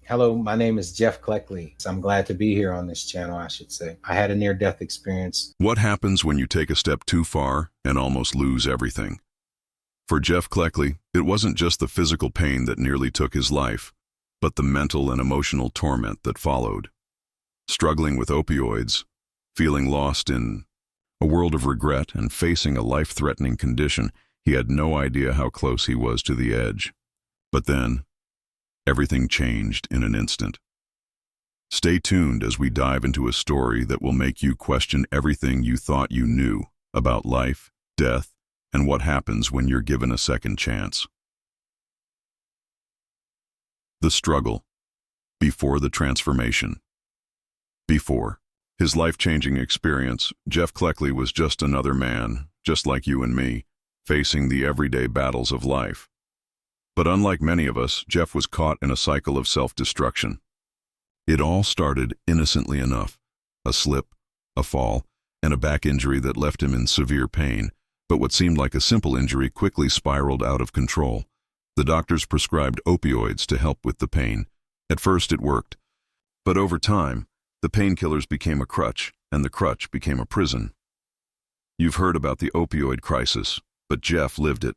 Hello, my name is Jeff Cleckley. I'm glad to be here on this channel, I should say. I had a near-death experience. What happens when you take a step too far and almost lose everything? For Jeff Cleckley, it wasn't just the physical pain that nearly took his life, but the mental and emotional torment that followed. Struggling with opioids, feeling lost in a world of regret, and facing a life-threatening condition, he had no idea how close he was to the edge. But then, everything changed in an instant. Stay tuned as we dive into a story that will make you question everything you thought you knew about life, death, and what happens when you're given a second chance. The struggle. Before the transformation. Before his life-changing experience, Jeff Cleckley was just another man, just like you and me, facing the everyday battles of life. But unlike many of us, Jeff was caught in a cycle of self-destruction. It all started innocently enough, a slip, a fall, and a back injury that left him in severe pain. But what seemed like a simple injury quickly spiraled out of control. The doctors prescribed opioids to help with the pain. At first it worked, but over time, the painkillers became a crutch, and the crutch became a prison. You've heard about the opioid crisis, but Jeff lived it.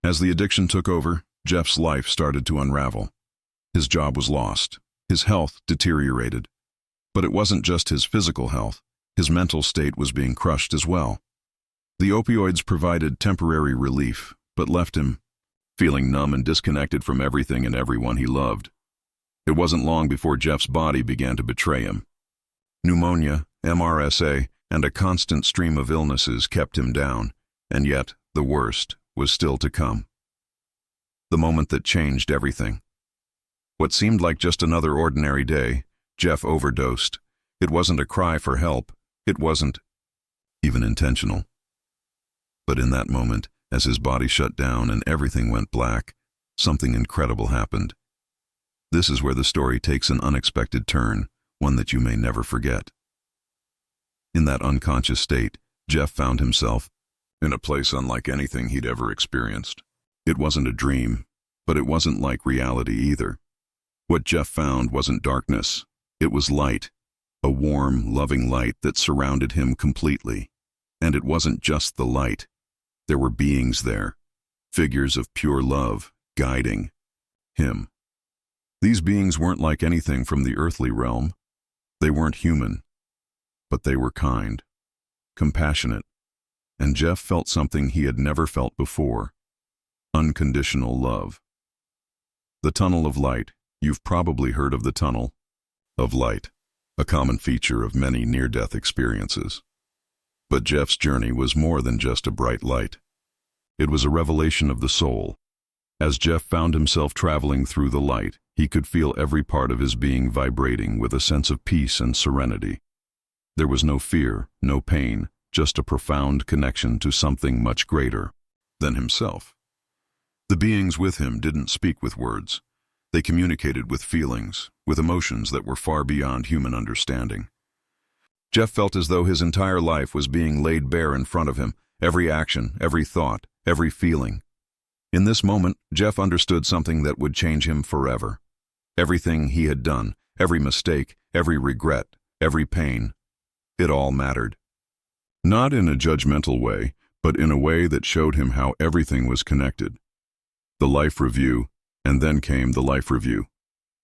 As the addiction took over, Jeff's life started to unravel. His job was lost. His health deteriorated. But it wasn't just his physical health. His mental state was being crushed as well. The opioids provided temporary relief, but left him feeling numb and disconnected from everything and everyone he loved. It wasn't long before Jeff's body began to betray him. Pneumonia, MRSA, and a constant stream of illnesses kept him down, and yet the worst was still to come. The moment that changed everything. What seemed like just another ordinary day, Jeff overdosed. It wasn't a cry for help. It wasn't even intentional. But in that moment, as his body shut down and everything went black, something incredible happened. This is where the story takes an unexpected turn, one that you may never forget. In that unconscious state, Jeff found himself in a place unlike anything he'd ever experienced. It wasn't a dream, but it wasn't like reality either. What Jeff found wasn't darkness, it was light, a warm, loving light that surrounded him completely. And it wasn't just the light. There were beings there, figures of pure love, guiding him. These beings weren't like anything from the earthly realm. They weren't human, but they were kind, compassionate, and Jeff felt something he had never felt before: unconditional love. The tunnel of light. You've probably heard of the tunnel of light, a common feature of many near-death experiences. But Jeff's journey was more than just a bright light. It was a revelation of the soul. As Jeff found himself traveling through the light, he could feel every part of his being vibrating with a sense of peace and serenity. There was no fear, no pain, just a profound connection to something much greater than himself. The beings with him didn't speak with words. They communicated with feelings, with emotions that were far beyond human understanding. Jeff felt as though his entire life was being laid bare in front of him, every action, every thought, every feeling. In this moment, Jeff understood something that would change him forever. Everything he had done, every mistake, every regret, every pain, it all mattered. Not in a judgmental way, but in a way that showed him how everything was connected. The life review, and then came the life review.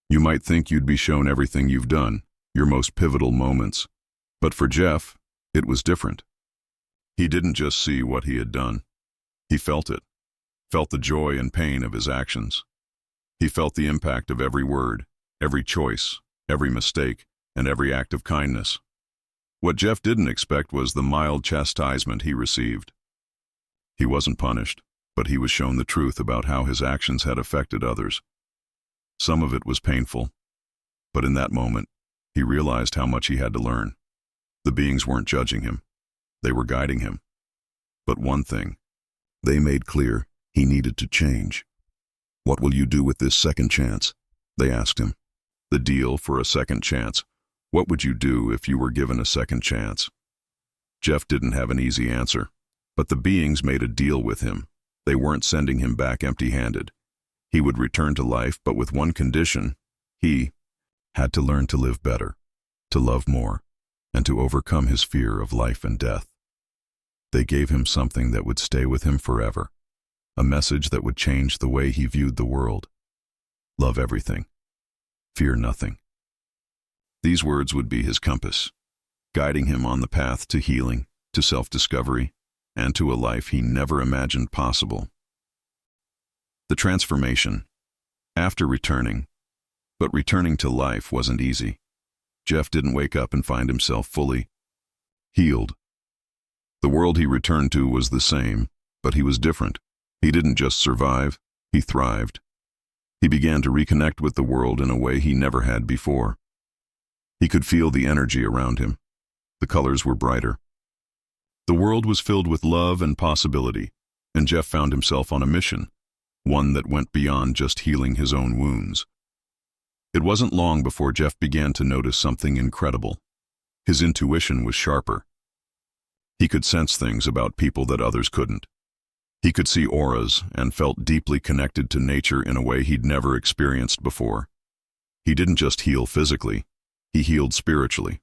You might think you'd be shown everything you've done, your most pivotal moments. But for Jeff, it was different. He didn't just see what he had done. He felt it, felt the joy and pain of his actions. He felt the impact of every word, every choice, every mistake, and every act of kindness. What Jeff didn't expect was the mild chastisement he received. He wasn't punished, but he was shown the truth about how his actions had affected others. Some of it was painful, but in that moment, he realized how much he had to learn. The beings weren't judging him. They were guiding him. But one thing, they made clear: he needed to change. "What will you do with this second chance?" they asked him. The deal for a second chance. What would you do if you were given a second chance? Jeff didn't have an easy answer, but the beings made a deal with him. They weren't sending him back empty-handed. He would return to life, but with one condition: He had to learn to live better, to love more, and to overcome his fear of life and death. They gave him something that would stay with him forever, a message that would change the way he viewed the world. Love everything. Fear nothing. These words would be his compass, guiding him on the path to healing, to self-discovery, and to a life he never imagined possible. The transformation. After returning, but returning to life wasn't easy. Jeff didn't wake up and find himself fully healed. The world he returned to was the same, but he was different. He didn't just survive, he thrived. He began to reconnect with the world in a way he never had before. He could feel the energy around him. The colors were brighter. The world was filled with love and possibility, and Jeff found himself on a mission, one that went beyond just healing his own wounds. It wasn't long before Jeff began to notice something incredible. His intuition was sharper. He could sense things about people that others couldn't. He could see auras and felt deeply connected to nature in a way he'd never experienced before. He didn't just heal physically, he healed spiritually.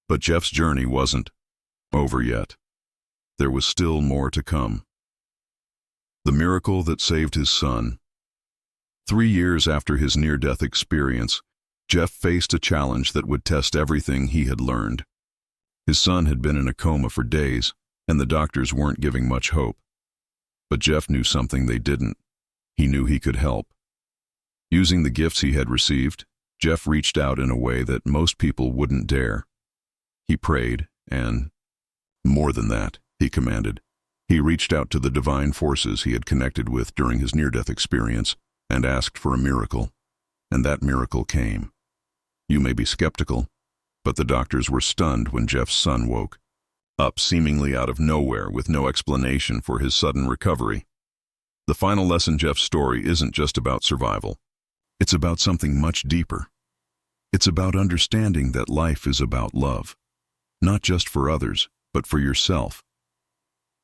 But Jeff's journey wasn't over yet. There was still more to come. The miracle that saved his son. 3 years after his near-death experience, Jeff faced a challenge that would test everything he had learned. His son had been in a coma for days, and the doctors weren't giving much hope. But Jeff knew something they didn't. He knew he could help. Using the gifts he had received, Jeff reached out in a way that most people wouldn't dare. He prayed, and, more than that, he commanded. He reached out to the divine forces he had connected with during his near-death experience and asked for a miracle, and that miracle came. You may be skeptical, but the doctors were stunned when Jeff's son woke up seemingly out of nowhere with no explanation for his sudden recovery. The final lesson Jeff's story isn't just about survival. It's about something much deeper. It's about understanding that life is about love, not just for others, but for yourself.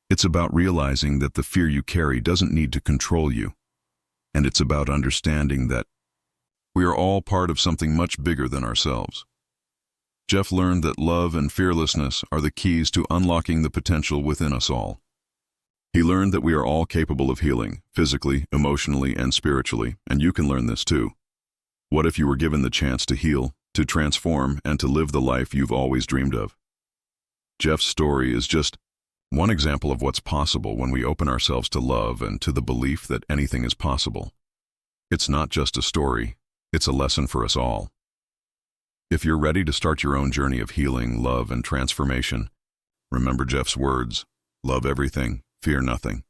It's about realizing that the fear you carry doesn't need to control you. And it's about understanding that we are all part of something much bigger than ourselves. Jeff learned that love and fearlessness are the keys to unlocking the potential within us all. He learned that we are all capable of healing, physically, emotionally, and spiritually, and you can learn this too. What if you were given the chance to heal, to transform, and to live the life you've always dreamed of? Jeff's story is just one example of what's possible when we open ourselves to love and to the belief that anything is possible. It's not just a story, it's a lesson for us all. If you're ready to start your own journey of healing, love, and transformation, remember Jeff's words: love everything, fear nothing.